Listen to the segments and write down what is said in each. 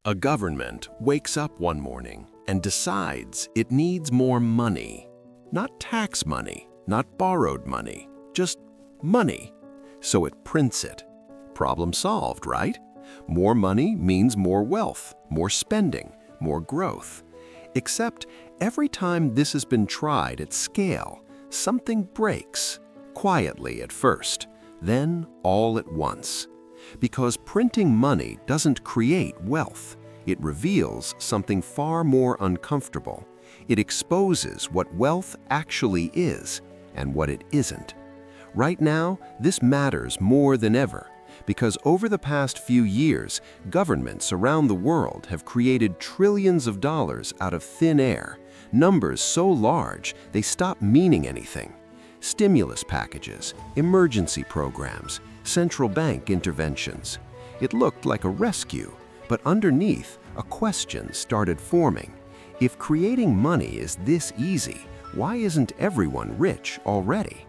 A government wakes up one morning and decides it needs more money. Not tax money, not borrowed money, just money. So it prints it. Problem solved, right? More money means more wealth, more spending, more growth. Except every time this has been tried at scale, something breaks, quietly at first, then all at once. Because printing money doesn't create wealth. It reveals something far more uncomfortable. It exposes what wealth actually is and what it isn't. Right now, this matters more than ever because over the past few years, governments around the world have created trillions of dollars out of thin air, numbers so large they stop meaning anything. Stimulus packages, emergency programs, central bank interventions. It looked like a rescue, but underneath, a question started forming. If creating money is this easy, why isn't everyone rich already?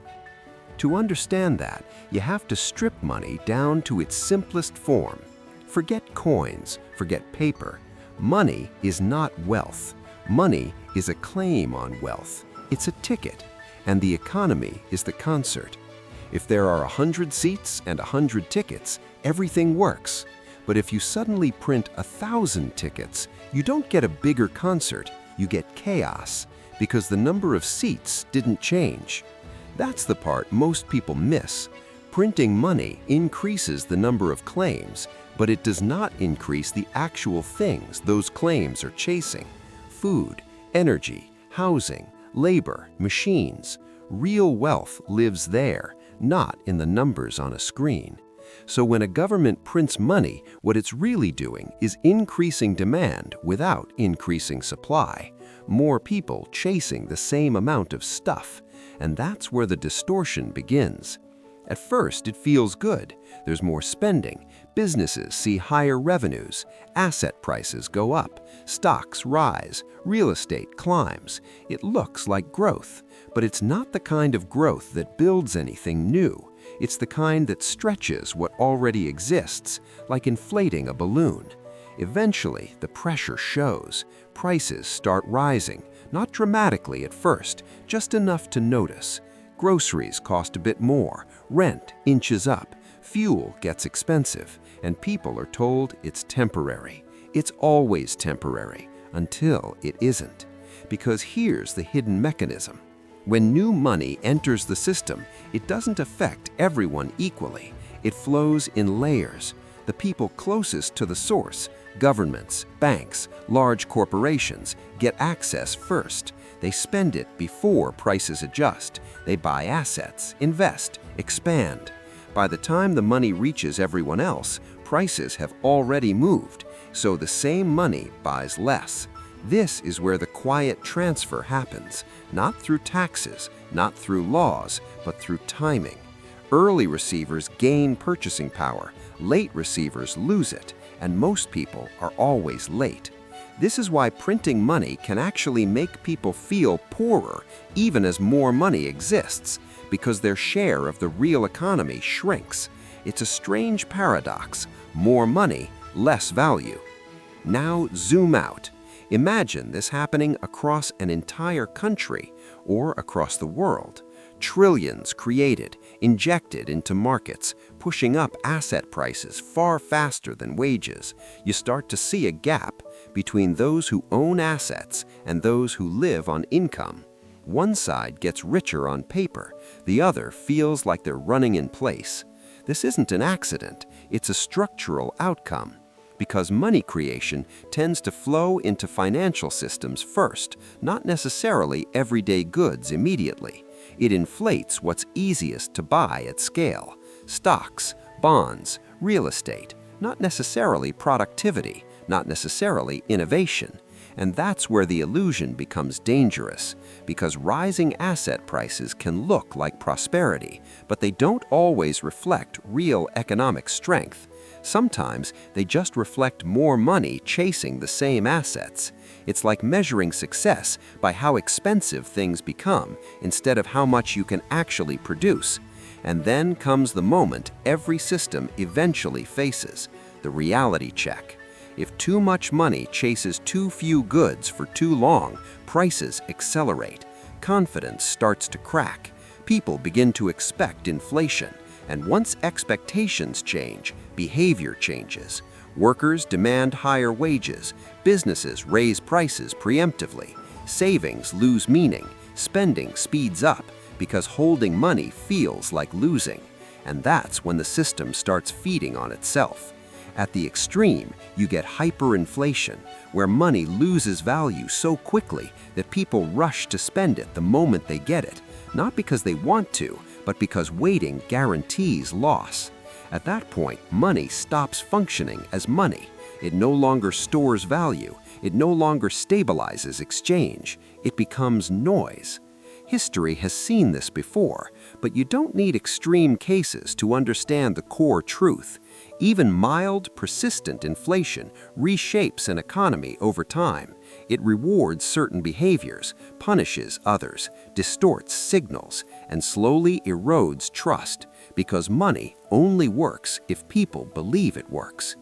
To understand that, you have to strip money down to its simplest form. Forget coins, forget paper. Money is not wealth. Money is a claim on wealth. It's a ticket. And the economy is the concert. If there are 100 seats and 100 tickets, everything works. But if you suddenly print 1,000 tickets, you don't get a bigger concert, you get chaos, because the number of seats didn't change. That's the part most people miss. Printing money increases the number of claims, but it does not increase the actual things those claims are chasing. Food, energy, housing, labor, machines. Real wealth lives there, not in the numbers on a screen. So when a government prints money, what it's really doing is increasing demand without increasing supply. More people chasing the same amount of stuff. And that's where the distortion begins. At first, it feels good. There's more spending. Businesses see higher revenues. Asset prices go up. Stocks rise. Real estate climbs. It looks like growth. But it's not the kind of growth that builds anything new. It's the kind that stretches what already exists, like inflating a balloon. Eventually, the pressure shows. Prices start rising. Not dramatically at first, just enough to notice. Groceries cost a bit more, rent inches up, fuel gets expensive, and people are told it's temporary. It's always temporary, until it isn't. Because here's the hidden mechanism. When new money enters the system, it doesn't affect everyone equally. It flows in layers. The people closest to the source, governments, banks, large corporations, get access first. They spend it before prices adjust. They buy assets, invest, expand. By the time the money reaches everyone else, prices have already moved, so the same money buys less. This is where the quiet transfer happens, not through taxes, not through laws, but through timing. Early receivers gain purchasing power, late receivers lose it, and most people are always late. This is why printing money can actually make people feel poorer even as more money exists, because their share of the real economy shrinks. It's a strange paradox. More money, less value. Now zoom out. Imagine this happening across an entire country or across the world. Trillions created, injected into markets, pushing up asset prices far faster than wages. You start to see a gap between those who own assets and those who live on income. One side gets richer on paper, the other feels like they're running in place. This isn't an accident, it's a structural outcome. Because money creation tends to flow into financial systems first, not necessarily everyday goods immediately. It inflates what's easiest to buy at scale. Stocks, bonds, real estate, not necessarily productivity, not necessarily innovation. And that's where the illusion becomes dangerous, because rising asset prices can look like prosperity, but they don't always reflect real economic strength. Sometimes they just reflect more money chasing the same assets. It's like measuring success by how expensive things become instead of how much you can actually produce. And then comes the moment every system eventually faces, the reality check. If too much money chases too few goods for too long, prices accelerate. Confidence starts to crack. People begin to expect inflation. And once expectations change, behavior changes. Workers demand higher wages. Businesses raise prices preemptively. Savings lose meaning. Spending speeds up because holding money feels like losing. And that's when the system starts feeding on itself. At the extreme, you get hyperinflation, where money loses value so quickly that people rush to spend it the moment they get it, not because they want to, but because waiting guarantees loss. At that point, money stops functioning as money. It no longer stores value. It no longer stabilizes exchange. It becomes noise. History has seen this before, but you don't need extreme cases to understand the core truth. Even mild, persistent inflation reshapes an economy over time. It rewards certain behaviors, punishes others, distorts signals, and slowly erodes trust, because money only works if people believe it works.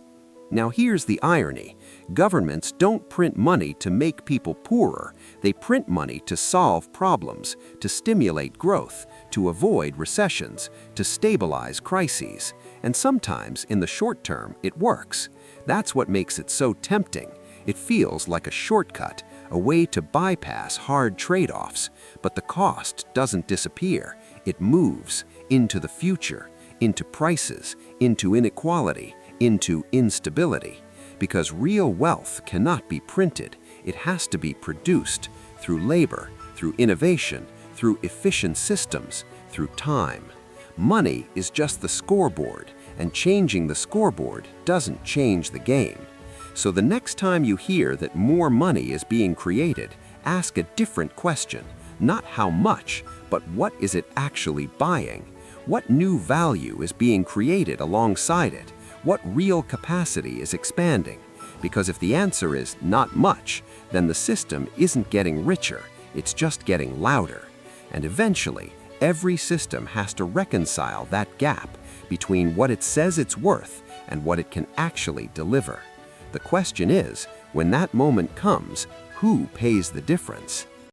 Now here's the irony. Governments don't print money to make people poorer. They print money to solve problems, to stimulate growth, to avoid recessions, to stabilize crises. And sometimes, in the short term, it works. That's what makes it so tempting. It feels like a shortcut, a way to bypass hard trade-offs. But the cost doesn't disappear. It moves into the future, into prices, into inequality, into instability. Because real wealth cannot be printed. It has to be produced through labor, through innovation, through efficient systems, through time. Money is just the scoreboard, and changing the scoreboard doesn't change the game. So the next time you hear that more money is being created, ask a different question. Not how much, but what is it actually buying? What new value is being created alongside it? What real capacity is expanding? Because if the answer is not much, then the system isn't getting richer, it's just getting louder. And eventually, every system has to reconcile that gap between what it says it's worth and what it can actually deliver. The question is, when that moment comes, who pays the difference?